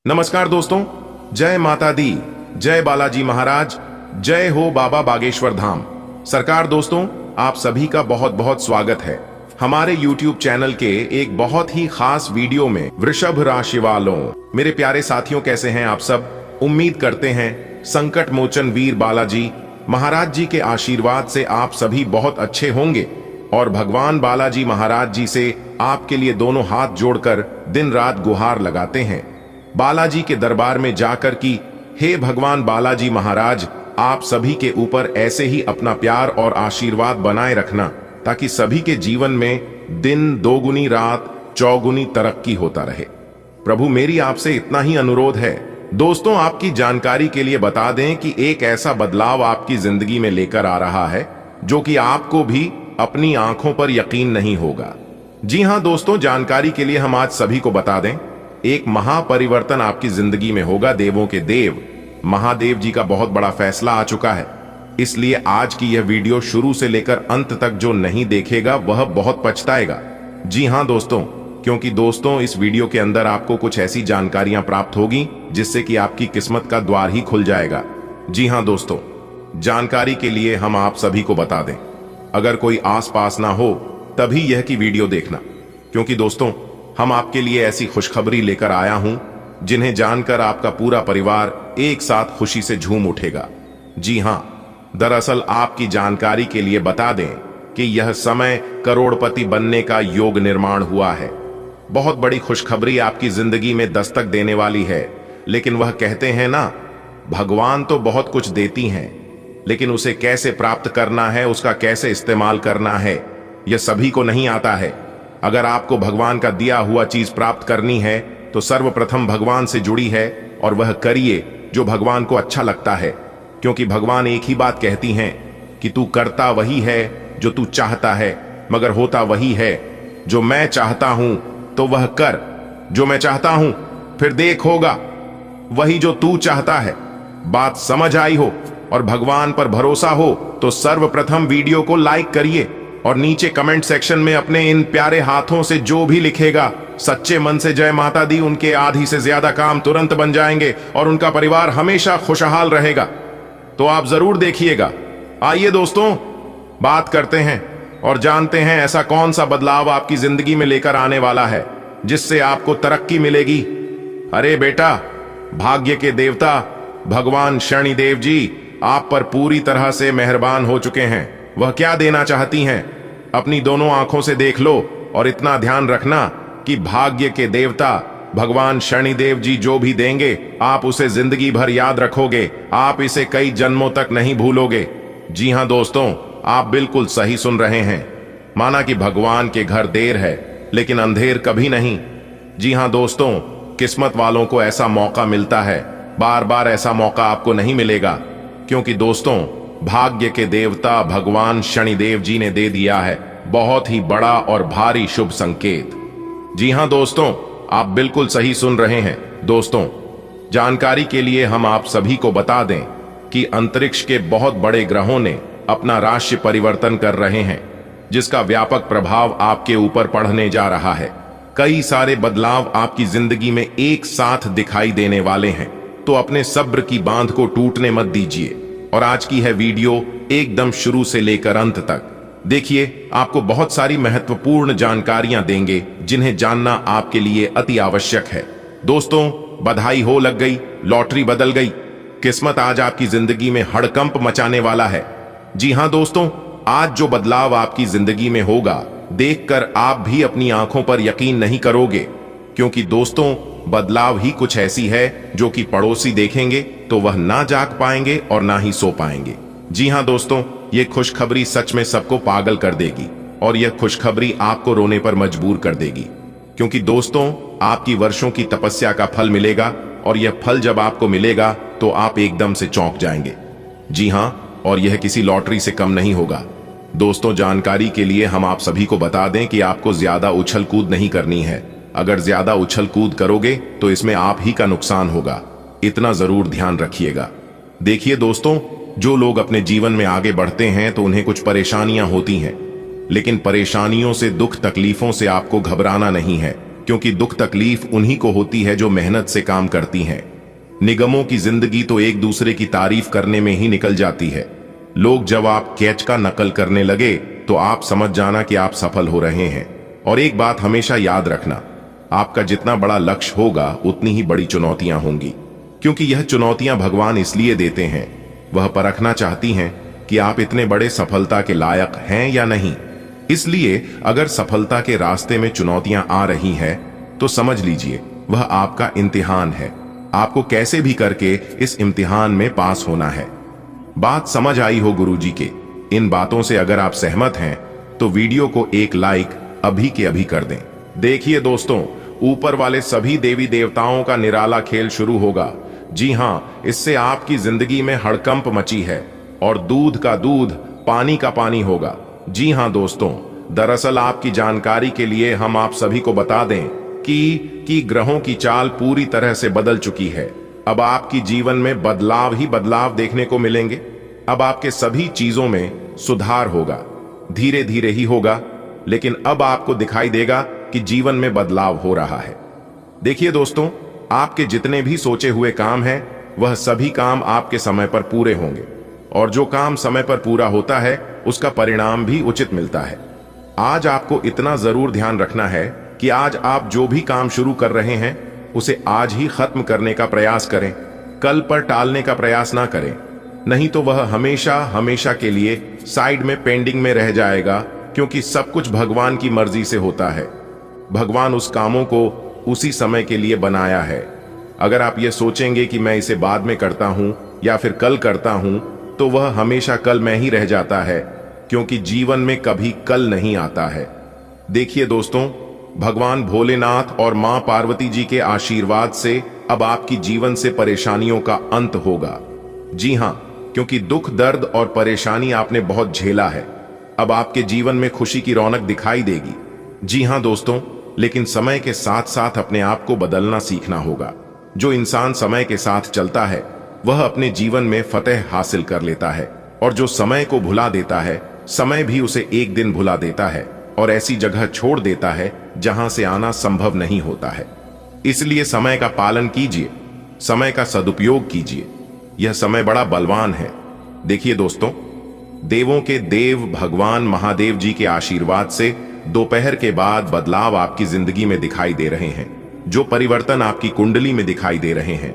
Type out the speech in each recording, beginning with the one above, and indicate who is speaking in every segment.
Speaker 1: नमस्कार दोस्तों, जय माता दी, जय बालाजी महाराज, जय हो बाबा बागेश्वर धाम सरकार। दोस्तों, आप सभी का बहुत बहुत स्वागत है हमारे YouTube चैनल के एक बहुत ही खास वीडियो में। वृषभ राशि वालों, मेरे प्यारे साथियों, कैसे हैं आप सब? उम्मीद करते हैं संकट मोचन वीर बालाजी महाराज जी के आशीर्वाद से आप सभी बहुत अच्छे होंगे और भगवान बालाजी महाराज जी से आपके लिए दोनों हाथ जोड़कर दिन रात गुहार लगाते हैं बालाजी के दरबार में जाकर कि हे भगवान बालाजी महाराज, आप सभी के ऊपर ऐसे ही अपना प्यार और आशीर्वाद बनाए रखना ताकि सभी के जीवन में दिन दोगुनी रात चौगुनी तरक्की होता रहे। प्रभु, मेरी आपसे इतना ही अनुरोध है। दोस्तों, आपकी जानकारी के लिए बता दें कि एक ऐसा बदलाव आपकी जिंदगी में लेकर आ रहा है जो कि आपको भी अपनी आंखों पर यकीन नहीं होगा। जी हां दोस्तों, जानकारी के लिए हम आज सभी को बता दें, एक महापरिवर्तन आपकी जिंदगी में होगा। देवों के देव महादेव जी का बहुत बड़ा फैसला आ चुका है, इसलिए आज की यह वीडियो शुरू से लेकर अंत तक जो नहीं देखेगा वह बहुत पछताएगा। जी हां दोस्तों, क्योंकि दोस्तों इस वीडियो के अंदर आपको कुछ ऐसी जानकारियां प्राप्त होगी जिससे कि आपकी किस्मत का द्वार ही खुल जाएगा। जी हां दोस्तों, जानकारी के लिए हम आप सभी को बता दें, अगर कोई आसपास ना हो तभी यह की वीडियो देखना, क्योंकि दोस्तों हम आपके लिए ऐसी खुशखबरी लेकर आया हूं जिन्हें जानकर आपका पूरा परिवार एक साथ खुशी से झूम उठेगा। जी हां, दरअसल आपकी जानकारी के लिए बता दें कि यह समय करोड़पति बनने का योग निर्माण हुआ है। बहुत बड़ी खुशखबरी आपकी जिंदगी में दस्तक देने वाली है। लेकिन वह कहते हैं ना, भगवान तो बहुत कुछ देती हैं, लेकिन उसे कैसे प्राप्त करना है, उसका कैसे इस्तेमाल करना है, यह सभी को नहीं आता है। अगर आपको भगवान का दिया हुआ चीज प्राप्त करनी है तो सर्वप्रथम भगवान से जुड़ी है और वह करिए जो भगवान को अच्छा लगता है, क्योंकि भगवान एक ही बात कहती हैं कि तू करता वही है जो तू चाहता है, मगर होता वही है जो मैं चाहता हूं। तो वह कर जो मैं चाहता हूं, फिर देख होगा वही जो तू चाहता है। बात समझ आई हो और भगवान पर भरोसा हो तो सर्वप्रथम वीडियो को लाइक करिए और नीचे कमेंट सेक्शन में अपने इन प्यारे हाथों से जो भी लिखेगा सच्चे मन से जय माता दी, उनके आधी से ज्यादा काम तुरंत बन जाएंगे और उनका परिवार हमेशा खुशहाल रहेगा। तो आप जरूर देखिएगा। आइए दोस्तों, बात करते हैं और जानते हैं ऐसा कौन सा बदलाव आपकी जिंदगी में लेकर आने वाला है जिससे आपको तरक्की मिलेगी। अरे बेटा, भाग्य के देवता भगवान शनिदेव जी आप पर पूरी तरह से मेहरबान हो चुके हैं। वह क्या देना चाहती हैं, अपनी दोनों आंखों से देख लो और इतना ध्यान रखना कि भाग्य के देवता भगवान शनिदेव जी जो भी देंगे आप उसे जिंदगी भर याद रखोगे, आप इसे कई जन्मों तक नहीं भूलोगे। जी हां दोस्तों, आप बिल्कुल सही सुन रहे हैं। माना कि भगवान के घर देर है लेकिन अंधेर कभी नहीं। जी हां दोस्तों, किस्मत वालों को ऐसा मौका मिलता है, बार बार ऐसा मौका आपको नहीं मिलेगा, क्योंकि दोस्तों भाग्य के देवता भगवान शनिदेव जी ने दे दिया है बहुत ही बड़ा और भारी शुभ संकेत। जी हां दोस्तों, आप बिल्कुल सही सुन रहे हैं। दोस्तों, जानकारी के लिए हम आप सभी को बता दें कि अंतरिक्ष के बहुत बड़े ग्रहों ने अपना राशि परिवर्तन कर रहे हैं, जिसका व्यापक प्रभाव आपके ऊपर पड़ने जा रहा है। कई सारे बदलाव आपकी जिंदगी में एक साथ दिखाई देने वाले हैं, तो अपने सब्र की बांध को टूटने मत दीजिए और आज की है वीडियो एकदम शुरू से लेकर अंत तक देखिए। आपको बहुत सारी महत्वपूर्ण जानकारियां देंगे जिन्हें जानना आपके लिए अति आवश्यक है। दोस्तों, बधाई हो, लग गई, लॉटरी बदल गई। किस्मत आज आपकी जिंदगी में हड़कंप मचाने वाला है। जी हां दोस्तों, आज जो बदलाव आपकी जिंदगी में होगा देखकर आप भी अपनी आंखों पर यकीन नहीं करोगे, क्योंकि दोस्तों बदलाव ही कुछ ऐसी है जो कि पड़ोसी देखेंगे तो वह ना जाग पाएंगे और ना ही सो पाएंगे। जी हां दोस्तों, यह खुशखबरी सच में सबको पागल कर देगी और यह खुशखबरी आपको रोने पर मजबूर कर देगी, क्योंकि दोस्तों आपकी वर्षों की तपस्या का फल मिलेगा और यह फल जब आपको मिलेगा तो आप एकदम से चौंक जाएंगे। जी हां, और यह किसी लॉटरी से कम नहीं होगा। दोस्तों, जानकारी के लिए हम आप सभी को बता दें कि आपको ज्यादा उछल कूद नहीं करनी है। अगर ज्यादा उछल कूद करोगे तो इसमें आप ही का नुकसान होगा, इतना जरूर ध्यान रखिएगा। देखिए दोस्तों, जो लोग अपने जीवन में आगे बढ़ते हैं तो उन्हें कुछ परेशानियां होती हैं, लेकिन परेशानियों से, दुख तकलीफों से आपको घबराना नहीं है, क्योंकि दुख तकलीफ उन्हीं को होती है जो मेहनत से काम करती हैं। निगमों की जिंदगी तो एक दूसरे की तारीफ करने में ही निकल जाती है। लोग जब आप कैच का नकल करने लगे तो आप समझ जाना कि आप सफल हो रहे हैं। और एक बात हमेशा याद रखना, आपका जितना बड़ा लक्ष्य होगा उतनी ही बड़ी चुनौतियां होंगी, क्योंकि यह चुनौतियां भगवान इसलिए देते हैं, वह परखना चाहती हैं कि आप इतने बड़े सफलता के लायक हैं या नहीं। इसलिए अगर सफलता के रास्ते में चुनौतियां आ रही हैं तो समझ लीजिए वह आपका इम्तिहान है। आपको कैसे भी करके इस इम्तिहान में पास होना है। बात समझ आई हो गुरुजी के इन बातों से अगर आप सहमत हैं तो वीडियो को एक लाइक अभी के अभी कर दें। देखिए दोस्तों, ऊपर वाले सभी देवी देवताओं का निराला खेल शुरू होगा। जी हां, इससे आपकी जिंदगी में हड़कंप मची है और दूध का दूध, पानी का पानी होगा। जी हां दोस्तों, दरअसल आपकी जानकारी के लिए हम आप सभी को बता दें कि ग्रहों की चाल पूरी तरह से बदल चुकी है। अब आपकी जीवन में बदलाव ही बदलाव देखने को मिलेंगे। अब आपके सभी चीजों में सुधार होगा, धीरे धीरे ही होगा, लेकिन अब आपको दिखाई देगा कि जीवन में बदलाव हो रहा है। देखिए दोस्तों, आपके जितने भी सोचे हुए काम हैं वह सभी काम आपके समय पर पूरे होंगे, और जो काम समय पर पूरा होता है उसका परिणाम भी उचित मिलता है। आज आपको इतना जरूर ध्यान रखना है कि आज आप जो भी काम शुरू कर रहे हैं उसे आज ही खत्म करने का प्रयास करें। कल पर टालने का प्रयास ना करें, नहीं तो वह हमेशा हमेशा के लिए साइड में पेंडिंग में रह जाएगा, क्योंकि सब कुछ भगवान की मर्जी से होता है। भगवान उस कामों को उसी समय के लिए बनाया है। अगर आप ये सोचेंगे कि मैं इसे बाद में करता हूं या फिर कल करता हूं, तो वह हमेशा कल में ही रह जाता है, क्योंकि जीवन में कभी कल नहीं आता है। देखिए दोस्तों, भगवान भोलेनाथ और मां पार्वती जी के आशीर्वाद से अब आपकी जीवन से परेशानियों का अंत होगा। जी हां, क्योंकि दुख, दर्द और परेशानी आपने बहुत झेला है। अब आपके जीवन में खुशी की रौनक दिखाई देगी। जी हां दोस्तों, लेकिन समय के साथ साथ अपने आप को बदलना सीखना होगा। जो इंसान समय के साथ चलता है वह अपने जीवन में फतेह हासिल कर लेता है, और जो समय को भुला देता है, समय भी उसे एक दिन भुला देता है और ऐसी जगह छोड़ देता है जहां से आना संभव नहीं होता है। इसलिए समय का पालन कीजिए, समय का सदुपयोग कीजिए। यह समय बड़ा बलवान है। देखिए दोस्तों, देवों के देव भगवान महादेव जी के आशीर्वाद से दोपहर के बाद बदलाव आपकी जिंदगी में दिखाई दे रहे हैं। जो परिवर्तन आपकी कुंडली में दिखाई दे रहे हैं,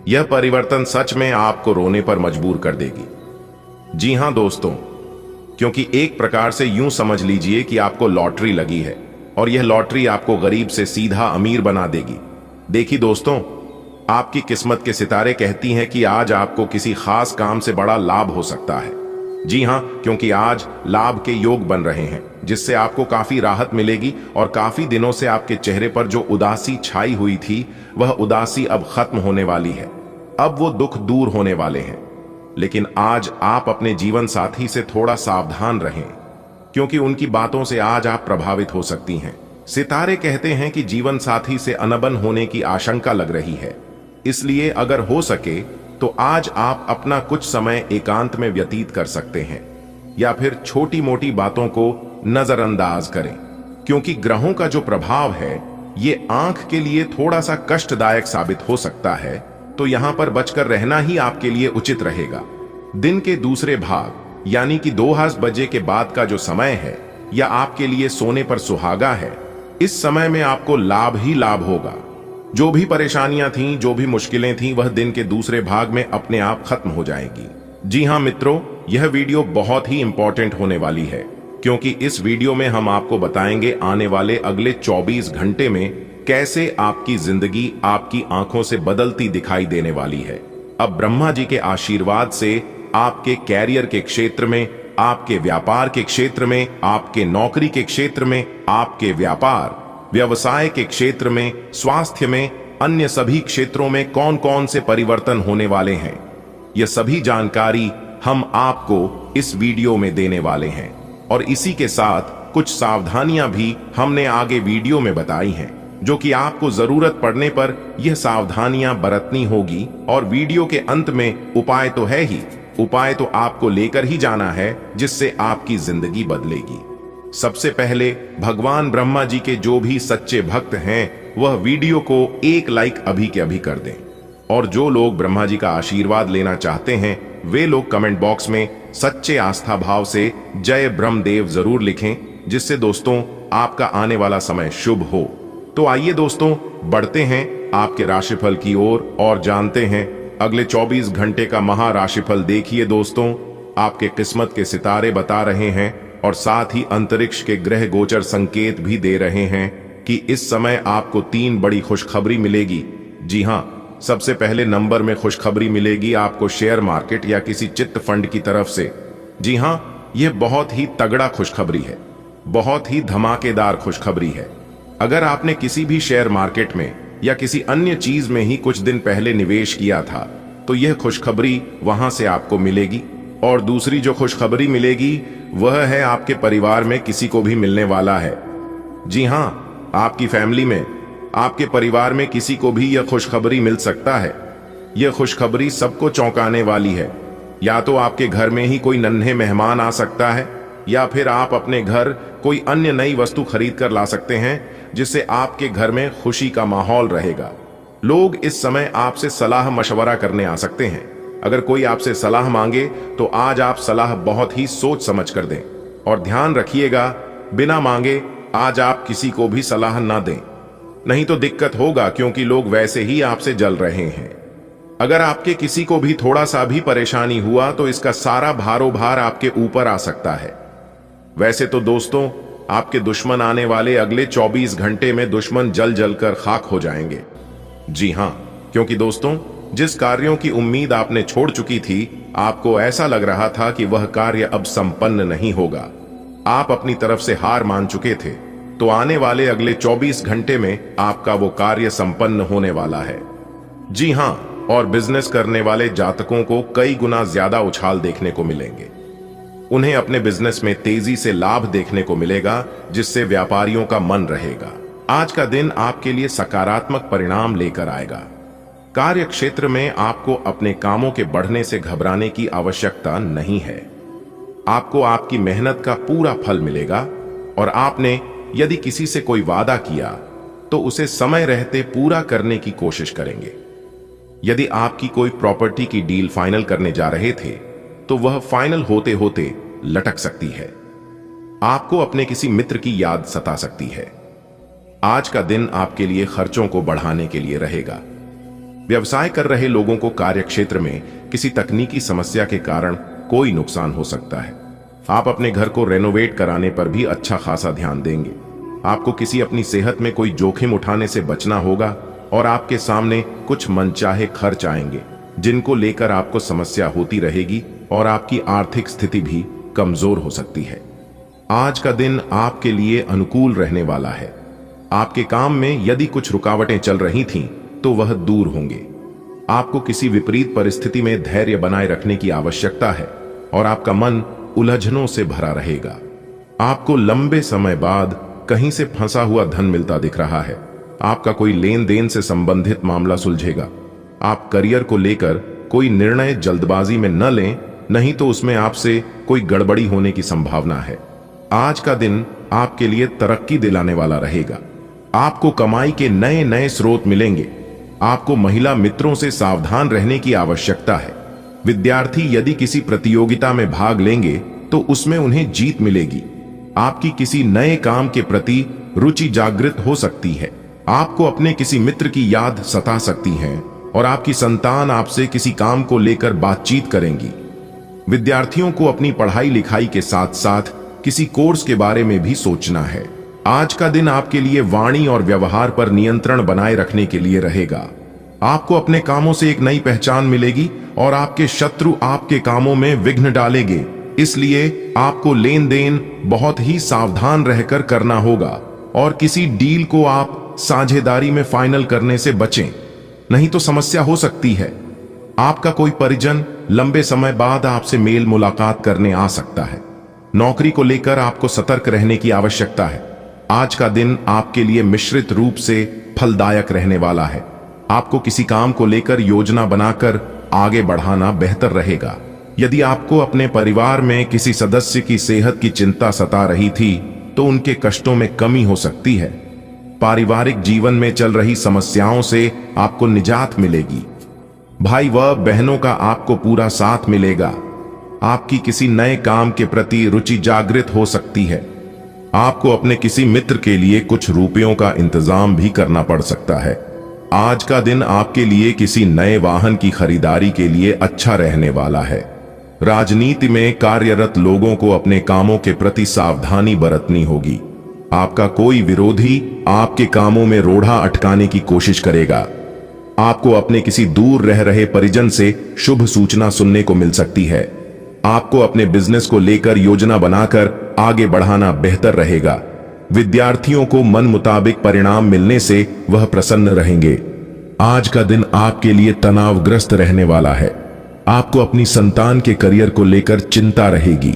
Speaker 1: यह परिवर्तन सच में आपको रोने पर मजबूर कर देगी। जी हां दोस्तों, क्योंकि एक प्रकार से यूं समझ लीजिए कि आपको लॉटरी लगी है, और यह लॉटरी आपको गरीब से सीधा अमीर बना देगी। देखिए दोस्तों, आपकी किस्मत के सितारे कहती हैं कि आज आपको किसी खास काम से बड़ा लाभ हो सकता है। जी हां, क्योंकि आज लाभ के योग बन रहे हैं, जिससे आपको काफी राहत मिलेगी, और काफी दिनों से आपके चेहरे पर जो उदासी छाई हुई थी वह उदासी अब खत्म होने वाली है। अब वो दुख दूर होने वाले हैं। लेकिन आज आप अपने जीवन साथी से थोड़ा सावधान रहें, क्योंकि उनकी बातों से आज आप प्रभावित हो सकती हैं। सितारे कहते हैं कि जीवन साथी से अनबन होने की आशंका लग रही है। इसलिए अगर हो सके तो आज आप अपना कुछ समय एकांत में व्यतीत कर सकते हैं, या फिर छोटी मोटी बातों को नजरअंदाज करें, क्योंकि ग्रहों का जो प्रभाव है ये आंख के लिए थोड़ा सा कष्टदायक साबित हो सकता है। तो यहां पर बचकर रहना ही आपके लिए उचित रहेगा। दिन के दूसरे भाग यानी कि 2 बजे के बाद का जो समय है, या आपके लिए सोने पर सुहागा है, इस समय में आपको लाभ ही लाभ होगा। जो भी परेशानियां थीं, जो भी मुश्किलें थीं, वह दिन के दूसरे भाग में अपने आप खत्म हो जाएगी। जी हां मित्रों, यह वीडियो बहुत ही इंपॉर्टेंट होने वाली है, क्योंकि इस वीडियो में हम आपको बताएंगे आने वाले अगले 24 घंटे में कैसे आपकी जिंदगी आपकी आंखों से बदलती दिखाई देने वाली है। अब ब्रह्मा जी के आशीर्वाद से आपके कैरियर के क्षेत्र में, आपके व्यापार के क्षेत्र में, आपके नौकरी के क्षेत्र में, आपके व्यापार व्यवसाय के क्षेत्र में, स्वास्थ्य में, अन्य सभी क्षेत्रों में कौन कौन से परिवर्तन होने वाले हैं, यह सभी जानकारी हम आपको इस वीडियो में देने वाले हैं। और इसी के साथ कुछ सावधानियां भी हमने आगे वीडियो में बताई हैं, जो कि आपको जरूरत पड़ने पर यह सावधानियां बरतनी होगी। और वीडियो के अंत में उपाय तो है ही, उपाय तो आपको लेकर ही जाना है, जिससे आपकी जिंदगी बदलेगी। सबसे पहले भगवान ब्रह्मा जी के जो भी सच्चे भक्त हैं वह वीडियो को एक लाइक अभी के अभी कर दें, और जो लोग ब्रह्मा जी का आशीर्वाद लेना चाहते हैं वे लोग कमेंट बॉक्स में सच्चे आस्था भाव से जय ब्रह्मदेव जरूर लिखें, जिससे दोस्तों आपका आने वाला समय शुभ हो। तो आइए दोस्तों बढ़ते हैं आपके राशिफल की ओर और जानते हैं अगले 24 घंटे का महाराशिफल। देखिए दोस्तों, आपके किस्मत के सितारे बता रहे हैं और साथ ही अंतरिक्ष के ग्रह गोचर संकेत भी दे रहे हैं कि इस समय आपको 3 बड़ी खुशखबरी मिलेगी। जी हाँ, सबसे पहले नंबर में खुशखबरी मिलेगी आपको शेयर मार्केट या किसी चिट फंड की तरफ से। जी हाँ, यह बहुत ही तगड़ा खुशखबरी है, बहुत ही धमाकेदार खुशखबरी है। अगर आपने किसी भी शेयर मार्केट में या किसी अन्य चीज में ही कुछ दिन पहले निवेश किया था तो यह खुशखबरी वहां से आपको मिलेगी। और दूसरी जो खुशखबरी मिलेगी वह है आपके परिवार में किसी को भी मिलने वाला है। जी हाँ, आपकी फैमिली में, आपके परिवार में किसी को भी यह खुशखबरी मिल सकता है। यह खुशखबरी सबको चौंकाने वाली है। या तो आपके घर में ही कोई नन्हे मेहमान आ सकता है या फिर आप अपने घर कोई अन्य नई वस्तु खरीद कर ला सकते हैं, जिससे आपके घर में खुशी का माहौल रहेगा। लोग इस समय आपसे सलाह मशवरा करने आ सकते हैं। अगर कोई आपसे सलाह मांगे तो आज आप सलाह बहुत ही सोच समझ कर दें, और ध्यान रखिएगा बिना मांगे आज आप किसी को भी सलाह ना दें, नहीं तो दिक्कत होगा, क्योंकि लोग वैसे ही आपसे जल रहे हैं। अगर आपके किसी को भी थोड़ा सा भी परेशानी हुआ तो इसका सारा भारोभार आपके ऊपर आ सकता है। वैसे तो दोस्तों, आपके दुश्मन आने वाले अगले 24 घंटे में दुश्मन जल जल कर खाक हो जाएंगे। जी हां, क्योंकि दोस्तों जिस कार्यों की उम्मीद आपने छोड़ चुकी थी, आपको ऐसा लग रहा था कि वह कार्य अब संपन्न नहीं होगा, आप अपनी तरफ से हार मान चुके थे, तो आने वाले अगले 24 घंटे में आपका वो कार्य संपन्न होने वाला है। जी हां, और बिजनेस करने वाले जातकों को कई गुना ज्यादा उछाल देखने को मिलेंगे। उन्हें अपने बिजनेस में तेजी से लाभ देखने को मिलेगा, जिससे व्यापारियों का मन रहेगा। आज का दिन आपके लिए सकारात्मक परिणाम लेकर आएगा। कार्य क्षेत्र में आपको अपने कामों के बढ़ने से घबराने की आवश्यकता नहीं है। आपको आपकी मेहनत का पूरा फल मिलेगा, और आपने यदि किसी से कोई वादा किया तो उसे समय रहते पूरा करने की कोशिश करेंगे। यदि आपकी कोई प्रॉपर्टी की डील फाइनल करने जा रहे थे तो वह फाइनल होते होते लटक सकती है। आपको अपने किसी मित्र की याद सता सकती है। आज का दिन आपके लिए खर्चों को बढ़ाने के लिए रहेगा। व्यवसाय कर रहे लोगों को कार्य क्षेत्र में किसी तकनीकी समस्या के कारण कोई नुकसान हो सकता है। आप अपने घर को रेनोवेट कराने पर भी अच्छा खासा ध्यान देंगे। आपको किसी अपनी सेहत में कोई जोखिम उठाने से बचना होगा, और आपके सामने कुछ मनचाहे खर्च आएंगे जिनको लेकर आपको समस्या होती रहेगी, और आपकी आर्थिक स्थिति भी कमजोर हो सकती है। आज का दिन आपके लिए अनुकूल रहने वाला है। आपके काम में यदि कुछ रुकावटें चल रही थीं तो वह दूर होंगे। आपको किसी विपरीत परिस्थिति में धैर्य बनाए रखने की आवश्यकता है, और आपका मन उलझनों से भरा रहेगा। आपको लंबे समय बाद कहीं से फंसा हुआ धन मिलता दिख रहा है। आपका कोई लेन देन से संबंधित मामला सुलझेगा। आप करियर को लेकर कोई निर्णय जल्दबाजी में न लें, नहीं तो उसमें आपसे कोई गड़बड़ी होने की संभावना है। आज का दिन आपके लिए तरक्की दिलाने वाला रहेगा। आपको कमाई के नए नए स्रोत मिलेंगे। आपको महिला मित्रों से सावधान रहने की आवश्यकता है। विद्यार्थी यदि किसी प्रतियोगिता में भाग लेंगे तो उसमें उन्हें जीत मिलेगी। आपकी किसी नए काम के प्रति रुचि जागृत हो सकती है। आपको अपने किसी मित्र की याद सता सकती है, और आपकी संतान आपसे किसी काम को लेकर बातचीत करेंगी। विद्यार्थियों को अपनी पढ़ाई लिखाई के साथ साथ किसी कोर्स के बारे में भी सोचना है। आज का दिन आपके लिए वाणी और व्यवहार पर नियंत्रण बनाए रखने के लिए रहेगा। आपको अपने कामों से एक नई पहचान मिलेगी, और आपके शत्रु आपके कामों में विघ्न डालेंगे। इसलिए आपको लेन देन बहुत ही सावधान रहकर करना होगा, और किसी डील को आप साझेदारी में फाइनल करने से बचें, नहीं तो समस्या हो सकती है। आपका कोई परिजन लंबे समय बाद आपसे मेल मुलाकात करने आ सकता है। नौकरी को लेकर आपको सतर्क रहने की आवश्यकता है। आज का दिन आपके लिए मिश्रित रूप से फलदायक रहने वाला है। आपको किसी काम को लेकर योजना बनाकर आगे बढ़ाना बेहतर रहेगा। यदि आपको अपने परिवार में किसी सदस्य की सेहत की चिंता सता रही थी तो उनके कष्टों में कमी हो सकती है। पारिवारिक जीवन में चल रही समस्याओं से आपको निजात मिलेगी। भाई व बहनों का आपको पूरा साथ मिलेगा। आपकी किसी नए काम के प्रति रुचि जागृत हो सकती है। आपको अपने किसी मित्र के लिए कुछ रुपयों का इंतजाम भी करना पड़ सकता है। आज का दिन आपके लिए किसी नए वाहन की खरीदारी के लिए अच्छा रहने वाला है। राजनीति में कार्यरत लोगों को अपने कामों के प्रति सावधानी बरतनी होगी। आपका कोई विरोधी आपके कामों में रोड़ा अटकाने की कोशिश करेगा। आपको अपने किसी दूर रह रहे परिजन से शुभ सूचना सुनने को मिल सकती है। आपको अपने बिजनेस को लेकर योजना बनाकर आगे बढ़ाना बेहतर रहेगा। विद्यार्थियों को मन मुताबिक परिणाम मिलने से वह प्रसन्न रहेंगे। आज का दिन आपके लिए तनावग्रस्त रहने वाला है। आपको अपनी संतान के करियर को लेकर चिंता रहेगी।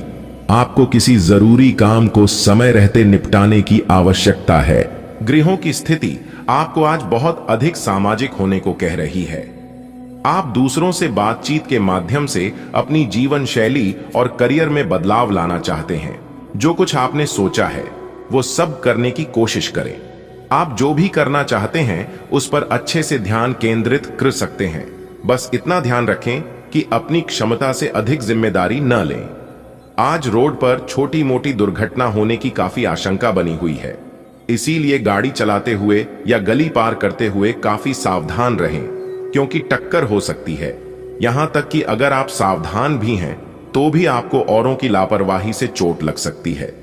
Speaker 1: आपको किसी जरूरी काम को समय रहते निपटाने की आवश्यकता है। गृहों की स्थिति आपको आज बहुत अधिक सामाजिक होने को कह रही है। आप दूसरों से बातचीत के माध्यम से अपनी जीवन शैली और करियर में बदलाव लाना चाहते हैं। जो कुछ आपने सोचा है वो सब करने की कोशिश करें। आप जो भी करना चाहते हैं उस पर अच्छे से ध्यान केंद्रित कर सकते हैं। बस इतना ध्यान रखें कि अपनी क्षमता से अधिक जिम्मेदारी न लें। आज रोड पर छोटी मोटी दुर्घटना होने की काफी आशंका बनी हुई है, इसीलिए गाड़ी चलाते हुए या गली पार करते हुए काफी सावधान रहें, क्योंकि टक्कर हो सकती है। यहां तक कि अगर आप सावधान भी हैं तो भी आपको औरों की लापरवाही से चोट लग सकती है,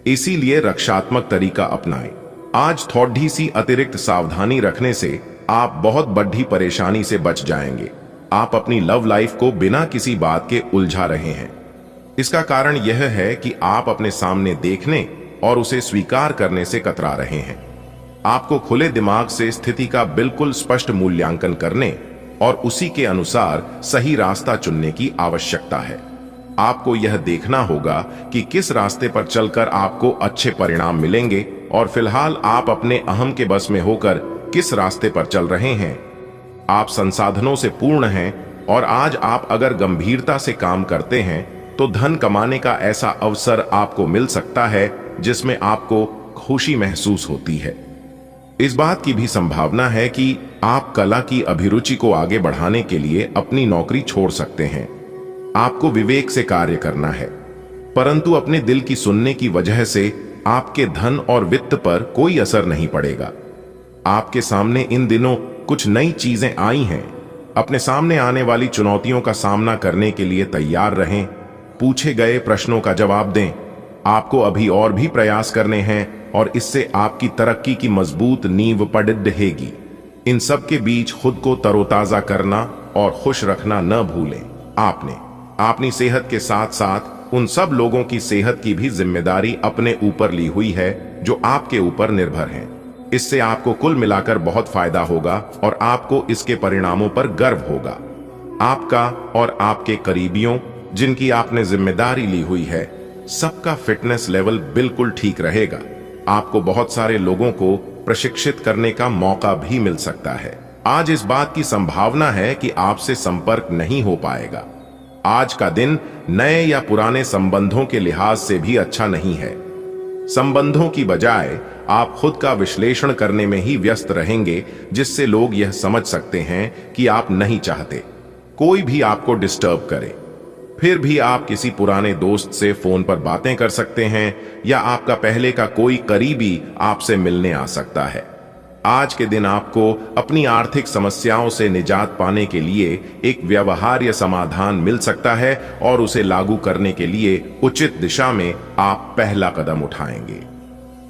Speaker 1: इसीलिए रक्षात्मक तरीका अपनाएं। आज थोड़ी सी अतिरिक्त सावधानी रखने से आप बहुत बड़ी परेशानी से बच जाएंगे। आप अपनी लव लाइफ को बिना किसी बात के उलझा रहे हैं। इसका कारण यह है कि आप अपने सामने देखने और उसे स्वीकार करने से कतरा रहे हैं। आपको खुले दिमाग से स्थिति का बिल्कुल स्पष्ट मूल्यांकन करने और उसी के अनुसार सही रास्ता चुनने की आवश्यकता है। आपको यह देखना होगा कि किस रास्ते पर चलकर आपको अच्छे परिणाम मिलेंगे और फिलहाल आप अपने अहम के बस में होकर किस रास्ते पर चल रहे हैं। आप संसाधनों से पूर्ण हैं और आज आप अगर गंभीरता से काम करते हैं तो धन कमाने का ऐसा अवसर आपको मिल सकता है जिसमें आपको खुशी महसूस होती है। इस बात की भी संभावना है कि आप कला की अभिरुचि को आगे बढ़ाने के लिए अपनी नौकरी छोड़ सकते हैं। आपको विवेक से कार्य करना है, परंतु अपने दिल की सुनने की वजह से आपके धन और वित्त पर कोई असर नहीं पड़ेगा। आपके सामने इन दिनों कुछ नई चीजें आई हैं। अपने सामने आने वाली चुनौतियों का सामना करने के लिए तैयार रहें। पूछे गए प्रश्नों का जवाब दें। आपको अभी और भी प्रयास करने हैं और इससे आपकी तरक्की की मजबूत नींव पड़ रहेगी। इन सब के बीच खुद को तरोताजा करना और खुश रखना न भूलें। आपने अपनी सेहत के साथ साथ उन सब लोगों की सेहत की भी जिम्मेदारी अपने ऊपर ली हुई है जो आपके ऊपर निर्भर हैं। इससे आपको कुल मिलाकर बहुत फायदा होगा और आपको इसके परिणामों पर गर्व होगा। आपका और आपके करीबियों जिनकी आपने जिम्मेदारी ली हुई है, सबका फिटनेस लेवल बिल्कुल ठीक रहेगा। आपको बहुत सारे लोगों को प्रशिक्षित करने का मौका भी मिल सकता है। आज इस बात की संभावना है कि आपसे संपर्क नहीं हो पाएगा। आज का दिन नए या पुराने संबंधों के लिहाज से भी अच्छा नहीं है। संबंधों की बजाय आप खुद का विश्लेषण करने में ही व्यस्त रहेंगे, जिससे लोग यह समझ सकते हैं कि आप नहीं चाहते कोई भी आपको डिस्टर्ब करे। फिर भी आप किसी पुराने दोस्त से फोन पर बातें कर सकते हैं या आपका पहले का कोई करीबी आपसे मिलने आ सकता है। आज के दिन आपको अपनी आर्थिक समस्याओं से निजात पाने के लिए एक व्यवहार्य समाधान मिल सकता है और उसे लागू करने के लिए उचित दिशा में आप पहला कदम उठाएंगे।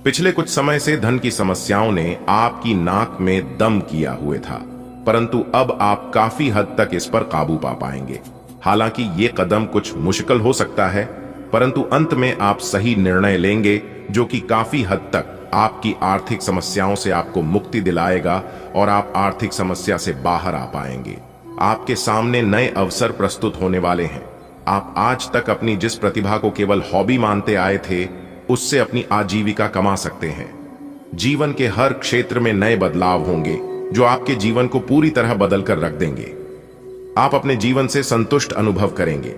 Speaker 1: पिछले कुछ समय से धन की समस्याओं ने आपकी नाक में दम किया हुए था, परंतु अब आप काफी हद तक इस पर काबू पा पाएंगे। हालांकि ये कदम कुछ मुश्किल हो सकता है, परंतु अंत में आप सही निर्णय लेंगे जो कि काफी हद तक आपकी आर्थिक समस्याओं से आपको मुक्ति दिलाएगा और आप आर्थिक समस्या से बाहर आ पाएंगे। आपके सामने नए अवसर प्रस्तुत होने वाले हैं। आप आज तक अपनी जिस प्रतिभा को केवल हॉबी मानते आए थे, उससे अपनी आजीविका कमा सकते हैं। जीवन के हर क्षेत्र में नए बदलाव होंगे जो आपके जीवन को पूरी तरह बदल कर रख देंगे। आप अपने जीवन से संतुष्ट अनुभव करेंगे।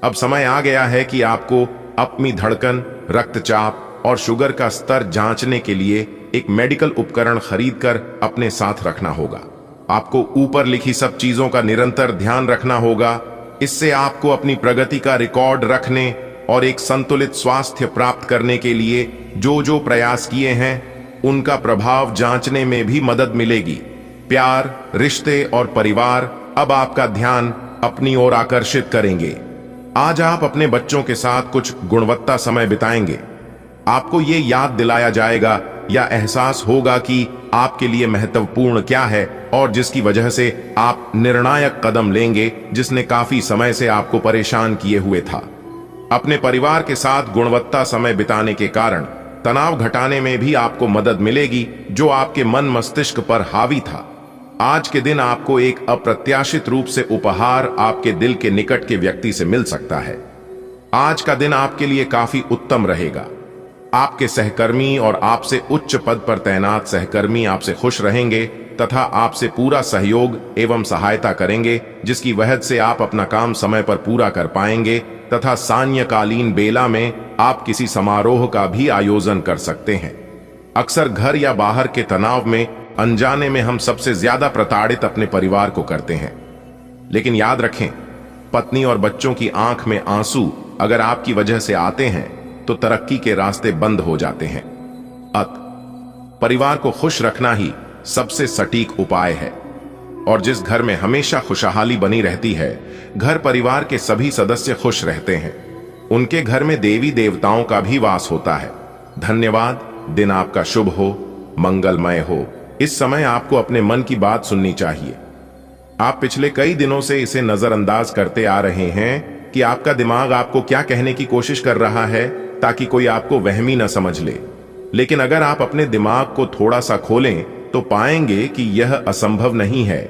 Speaker 1: अब समय आ गया है कि आपको अपनी धड़कन, रक्तचाप और शुगर का स्तर जांचने के लिए एक मेडिकल उपकरण खरीदकर अपने साथ रखना होगा। आपको ऊपर लिखी सब चीजों का निरंतर ध्यान रखना होगा। इससे आपको अपनी प्रगति का रिकॉर्ड रखने और एक संतुलित स्वास्थ्य प्राप्त करने के लिए जो जो प्रयास किए हैं उनका प्रभाव जांचने में भी मदद मिलेगी। प्यार, रिश्ते और परिवार अब आपका ध्यान अपनी ओर आकर्षित करेंगे। आज आप अपने बच्चों के साथ कुछ गुणवत्ता समय बिताएंगे। आपको ये याद दिलाया जाएगा या एहसास होगा कि आपके लिए महत्वपूर्ण क्या है और जिसकी वजह से आप निर्णायक कदम लेंगे जिसने काफी समय से आपको परेशान किए हुए था। अपने परिवार के साथ गुणवत्ता समय बिताने के कारण तनाव घटाने में भी आपको मदद मिलेगी जो आपके मन मस्तिष्क पर हावी था। आज के दिन आपको एक अप्रत्याशित रूप से उपहार आपके दिल के निकट के व्यक्ति से मिल सकता है। आज का दिन आपके लिए काफी उत्तम रहेगा। आपके सहकर्मी और आपसे उच्च पद पर तैनात सहकर्मी आपसे खुश रहेंगे तथा आपसे पूरा सहयोग एवं सहायता करेंगे, जिसकी वजह से आप अपना काम समय पर पूरा कर पाएंगे तथा सायंकालीन बेला में आप किसी समारोह का भी आयोजन कर सकते हैं। अक्सर घर या बाहर के तनाव में अनजाने में हम सबसे ज्यादा प्रताड़ित अपने परिवार को करते हैं। लेकिन याद रखें, पत्नी और बच्चों की आंख में आंसू अगर आपकी वजह से आते हैं तो तरक्की के रास्ते बंद हो जाते हैं। परिवार को खुश रखना ही सबसे सटीक उपाय है और जिस घर में हमेशा खुशहाली बनी रहती है, घर परिवार के सभी सदस्य खुश रहते हैं। उनके घर में देवी देवताओं का भी वास होता है। धन्यवाद। दिन आपका शुभ हो, मंगलमय हो। इस समय आपको अपने मन की बात सुननी चाहिए। आप पिछले कई दिनों से इसे नजरअंदाज करते आ रहे हैं कि आपका दिमाग आपको क्या कहने की कोशिश कर रहा है ताकि कोई आपको वहमी न समझ ले। लेकिन अगर आप अपने दिमाग को थोड़ा सा खोलें तो पाएंगे कि यह असंभव नहीं है।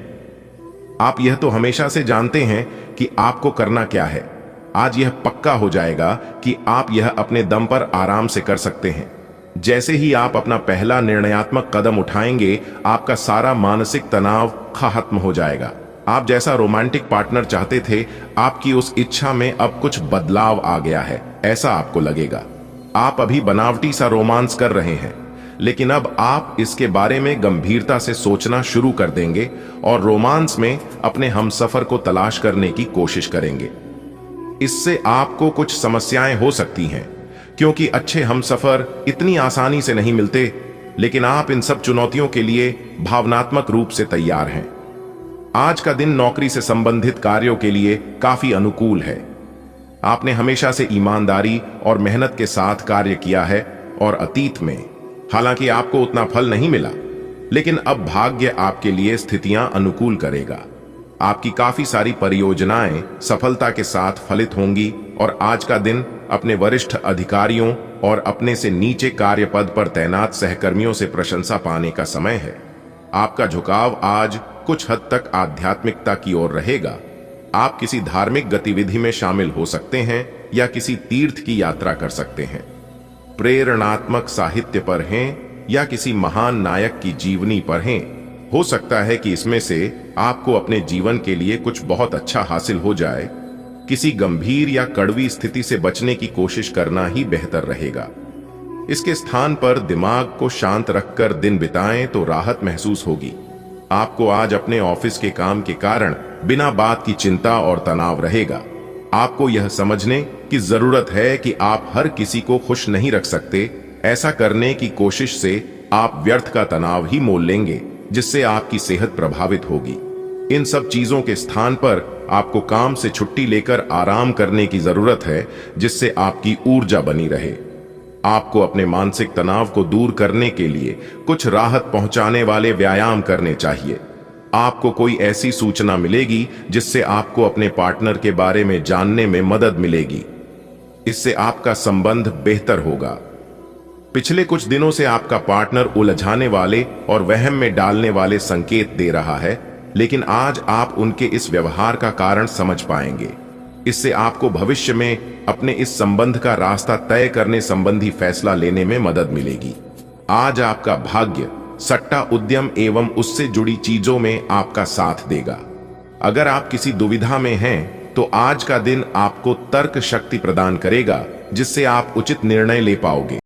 Speaker 1: आप यह तो हमेशा से जानते हैं कि आपको करना क्या है। आज यह पक्का हो जाएगा कि आप यह अपने दम पर आराम से कर सकते हैं। जैसे ही आप अपना पहला निर्णयात्मक कदम उठाएंगे, आपका सारा मानसिक तनाव खत्म हो जाएगा। आप जैसा रोमांटिक पार्टनर चाहते थे, आपकी उस इच्छा में अब कुछ बदलाव आ गया है, ऐसा आपको लगेगा। आप अभी बनावटी सा रोमांस कर रहे हैं, लेकिन अब आप इसके बारे में गंभीरता से सोचना शुरू कर देंगे और रोमांस में अपने हमसफर को तलाश करने की कोशिश करेंगे। इससे आपको कुछ समस्याएं हो सकती हैं, क्योंकि अच्छे हमसफर इतनी आसानी से नहीं मिलते, लेकिन आप इन सब चुनौतियों के लिए भावनात्मक रूप से तैयार हैं। आज का दिन नौकरी से संबंधित कार्यों के लिए काफी अनुकूल है। आपने हमेशा से ईमानदारी और मेहनत के साथ कार्य किया है और अतीत में हालांकि आपको उतना फल नहीं मिला, लेकिन अब भाग्य आपके लिए स्थितियां अनुकूल करेगा। आपकी काफी सारी परियोजनाएं सफलता के साथ फलित होंगी और आज का दिन अपने वरिष्ठ अधिकारियों और अपने से नीचे कार्य पद पर तैनात सहकर्मियों से प्रशंसा पाने का समय है। आपका झुकाव आज कुछ हद तक आध्यात्मिकता की ओर रहेगा। आप किसी धार्मिक गतिविधि में शामिल हो सकते हैं या किसी तीर्थ की यात्रा कर सकते हैं। प्रेरणात्मक साहित्य पर हैं या किसी महान नायक की जीवनी पर हैं। हो सकता है कि इसमें से आपको अपने जीवन के लिए कुछ बहुत अच्छा हासिल हो जाए। किसी गंभीर या कड़वी स्थिति से बचने की कोशिश करना ही बेहतर रहेगा। इसके स्थान पर दिमाग को शांत रखकर दिन बिताएं तो राहत महसूस होगी। आपको आज अपने ऑफिस के काम के कारण बिना बात की चिंता और तनाव रहेगा। आपको यह समझने की जरूरत है कि आप हर किसी को खुश नहीं रख सकते। ऐसा करने की कोशिश से आप व्यर्थ का तनाव ही मोल लेंगे, जिससे आपकी सेहत प्रभावित होगी। इन सब चीजों के स्थान पर आपको काम से छुट्टी लेकर आराम करने की जरूरत है, जिससे आपकी ऊर्जा बनी रहे। आपको अपने मानसिक तनाव को दूर करने के लिए कुछ राहत पहुंचाने वाले व्यायाम करने चाहिए। आपको कोई ऐसी सूचना मिलेगी जिससे आपको अपने पार्टनर के बारे में जानने में मदद मिलेगी। इससे आपका संबंध बेहतर होगा। पिछले कुछ दिनों से आपका पार्टनर उलझाने वाले और वहम में डालने वाले संकेत दे रहा है, लेकिन आज आप उनके इस व्यवहार का कारण समझ पाएंगे। इससे आपको भविष्य में अपने इस संबंध का रास्ता तय करने संबंधी फैसला लेने में मदद मिलेगी। आज आपका भाग्य सट्टा उद्यम एवं उससे जुड़ी चीजों में आपका साथ देगा। अगर आप किसी दुविधा में हैं, तो आज का दिन आपको तर्क शक्ति प्रदान करेगा, जिससे आप उचित निर्णय ले पाओगे।